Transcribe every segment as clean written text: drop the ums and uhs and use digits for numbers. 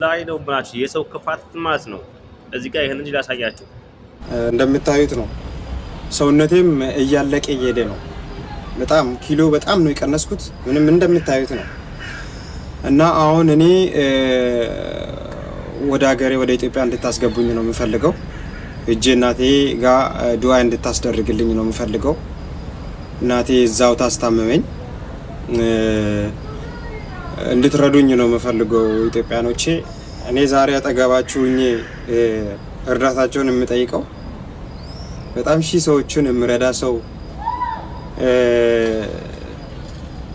ላይ ነው ብላችሁ የሰው ክፋት ማለት ነው። እዚህ ጋር ይሄን እንጂ ላሳያችሁ እንደምታዩት ነው። ሰውነቴም እያለቀ እየሄደ ነው። በጣም ኪሎ በጣም ነው የቀነስኩት። ምንም እንደምታዩት ነው። እና አሁን እኔ ወደ ሀገሬ ወደ ኢትዮጵያ እንድታስገቡኝ ነው የምፈልገው። እጄ እናቴ ጋር ዱዓ እንድታስደርግልኝ ነው የምፈልገው። እናቴ እዛው ታስታመመኝ እንድትረዱኝ ነው የምፈልገው ኢትዮጵያኖቼ። እኔ ዛሬ አጠገባችሁኝ እርዳታቸውን የምጠይቀው በጣም ሺህ ሰዎችን የምረዳ ሰው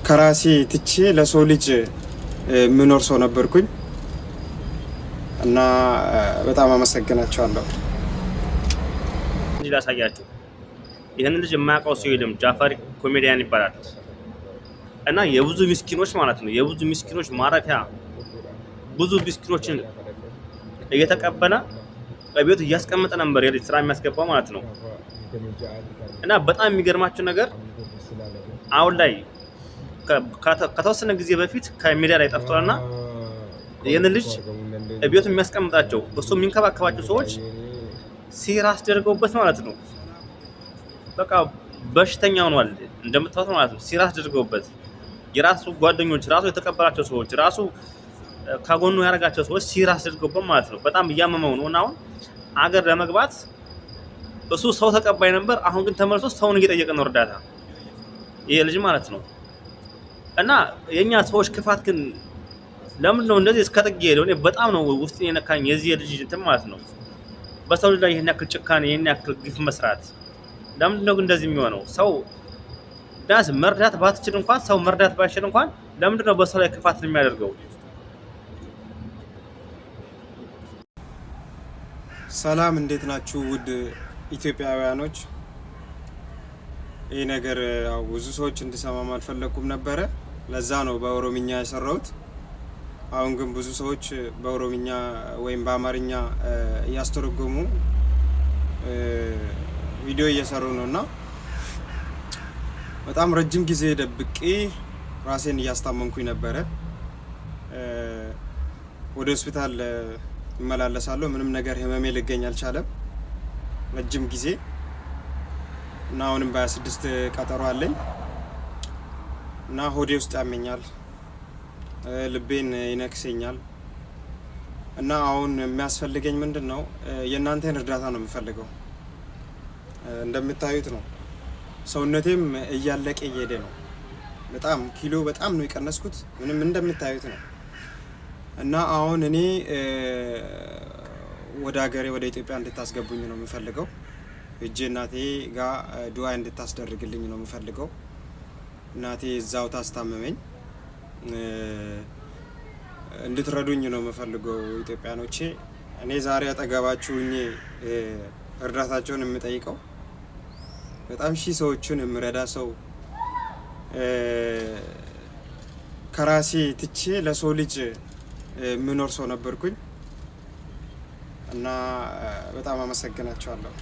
ከራሴ ትቼ ለሰው ልጅ የምኖር ሰው ነበርኩኝ እና በጣም አመሰግናቸዋለሁ። እንጂ ላሳያችሁ ይሄንን ልጅ የማያውቀው ሰው የለም። ጃፋር ኮሜዲያን ይባላል እና የብዙ ምስኪኖች ማለት ነው የብዙ ምስኪኖች ማረፊያ ብዙ ምስኪኖችን እየተቀበለ በቤቱ እያስቀመጠ ነበር የልጅ ስራ የሚያስገባው ማለት ነው። እና በጣም የሚገርማችሁ ነገር አሁን ላይ ከተወሰነ ጊዜ በፊት ከሚዲያ ላይ ጠፍቷልና ይሄን ልጅ ቤቱ የሚያስቀምጣቸው እሱ የሚንከባከባቸው ሰዎች ሲራ አስደርገውበት ማለት ነው። በቃ በሽተኛ ሆኗል እንደምታውቁት ማለት ነው። ሲራ አስደርገውበት የራሱ ጓደኞች ራሱ የተቀበላቸው ሰዎች ራሱ ካጎኑ ያረጋቸው ሰዎች ሲራ አስደርገውበት ማለት ነው። በጣም እያመመው ነው እና አሁን አገር ለመግባት እሱ ሰው ተቀባይ ነበር። አሁን ግን ተመልሶ ሰውን እየጠየቀ ነው እርዳታ ይሄ ልጅ ማለት ነው። እና የኛ ሰዎች ክፋት ግን ለምን ነው እንደዚህ እስከ ጥግ ሄደው? እኔ በጣም ነው ውስጥ የነካኝ የዚህ ልጅ እንትን ማለት ነው። በሰው ልጅ ላይ ይሄን ያክል ጭካኔ ይሄን ያክል ግፍ መስራት ለምንድን ነው ግን እንደዚህ የሚሆነው? ሰው ዳስ መርዳት ባትችል እንኳን ሰው መርዳት ባይችል እንኳን ለምንድን ነው በሰው ላይ ክፋት የሚያደርገው? ሰላም፣ እንዴት ናችሁ ውድ ኢትዮጵያውያኖች? ይህ ነገር ብዙ ሰዎች እንዲሰማም አልፈለኩም ነበረ። ለዛ ነው በኦሮምኛ የሰራሁት። አሁን ግን ብዙ ሰዎች በኦሮምኛ ወይም በአማርኛ እያስተረጎሙ ቪዲዮ እየሰሩ ነው እና በጣም ረጅም ጊዜ ደብቄ ራሴን እያስታመምኩኝ ነበረ። ወደ ሆስፒታል እመላለሳለሁ። ምንም ነገር ህመሜ ሊገኝ አልቻለም ረጅም ጊዜ እና አሁንም በ26 ቀጠሮ አለኝ እና ሆዴ ውስጥ ያመኛል፣ ልቤን ይነክሰኛል እና አሁን የሚያስፈልገኝ ምንድን ነው? የእናንተን እርዳታ ነው የምፈልገው። እንደምታዩት ነው ሰውነቴም እያለቀ እየሄደ ነው። በጣም ኪሎ በጣም ነው የቀነስኩት። ምንም እንደምታዩት ነው እና አሁን እኔ ወደ ሀገሬ ወደ ኢትዮጵያ እንድታስገቡኝ ነው የምፈልገው። እጄ እናቴ ጋር ዱዓ እንድታስደርግልኝ ነው የምፈልገው። እናቴ እዛው ታስታመመኝ እንድትረዱኝ ነው የምፈልገው ኢትዮጵያኖቼ። እኔ ዛሬ አጠገባችሁኝ እርዳታቸውን የምጠይቀው በጣም ሺህ ሰዎችን የምረዳ ሰው ከራሴ ትቼ ለሰው ልጅ የምኖር ሰው ነበርኩኝ እና በጣም አመሰግናቸዋለሁ።